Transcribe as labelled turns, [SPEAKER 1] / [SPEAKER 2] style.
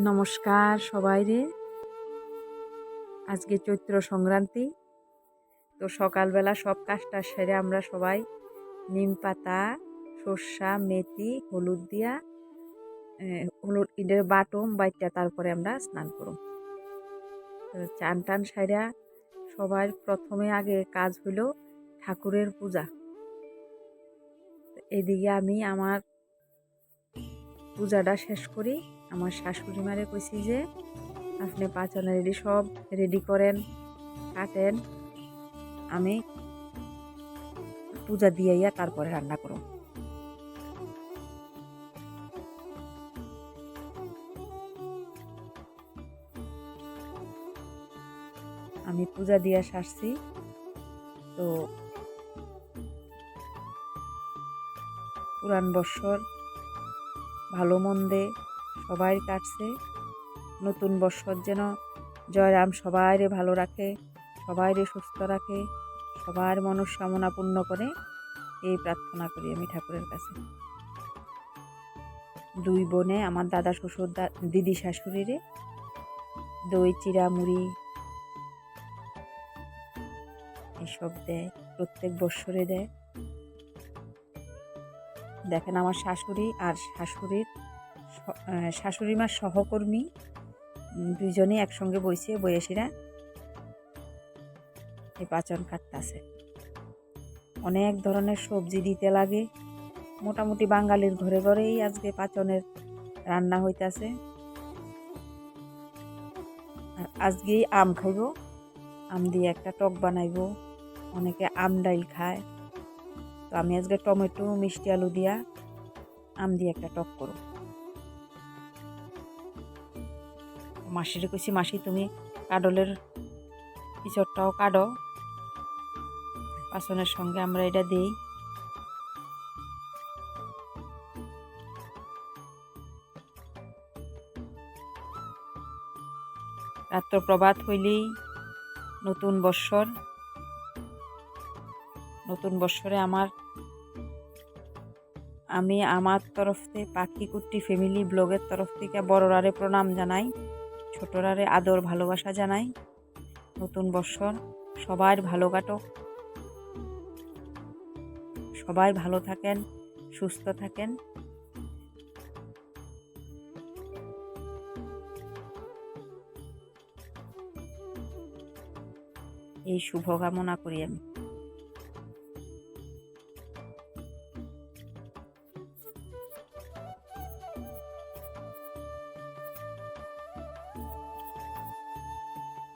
[SPEAKER 1] নমস্কার সবাইরে। আজকে চৈত্র সংক্রান্তি। তো সকালবেলা সব কাজটা সেরে আমরা সবাই নিম পাতা, সর্ষা, মেথি, হলুদ দিয়া হলুদ ইডের বাটম বাইটা তারপরে আমরা স্নান করব। চান টান সাইরা সবার প্রথমে আগে কাজ হইল ঠাকুরের পূজা। এদিকে আমি আমার পূজাটা শেষ করি। আমার শাশুড়ি মারে কইছি যে আপনি পাচন সব রেডি করেন, কাটেন, আমি পূজা দিয়ে তারপরে রান্না করব। আমি পূজা দিয়ে সারছি। তো পুরান বৎসর ভালো মন্দে সবাই কাটছে। নতুন বৎসর যেন জয়রাম সবাইরে ভালো রাখে, সবাইরে সুস্থ রাখে, সবার মনস্কামনা পূর্ণ করে, এই প্রার্থনা করি আমি ঠাকুরের কাছে। দুই বোনে আমার দাদা শ্বশুর দিদি শাশুড়িরে দই, চিড়া, মুড়ি এসব দেয়, প্রত্যেক বৎসরে দেয়। দেখেন আমার শাশুড়ি আর শাশুড়ি মার সহকর্মী দুইজনেই একসঙ্গে বইছে, বয়সীরা এই পাচন কাটতেছে। অনেক ধরনের সবজি দিতে লাগে। মোটামুটি বাঙালির ঘরে ঘরেই আজকে পাচনের রান্না হইতাছে। আর আজকেই আম খাইব, আম দিয়ে একটা টক বানাইব। অনেকে আম ডাইল খায়, তো আমি আজকে টমেটো, মিষ্টি আলু দিয়া আম দিয়ে একটা টক করব। মাসিরে কইছি, মাসি তুমি কাডলের পিছরটাও কাটো, পাচনের সঙ্গে আমরা এটা দিই। রাত্র প্রভাত হইলেই নতুন বৎসর। নতুন বৎসরে আমি আমার তরফ থেকে পাখি কুট্টি ফ্যামিলি ব্লগের তরফ থেকে বড়রারে প্রণাম জানাই, ছোটরারে আদর ভালোবাসা জানাই। নতুন বৎসর সবার ভালো কাটুক, সবাই ভালো থাকেন, সুস্থ থাকেন। এই শুভকামনা করি আমি।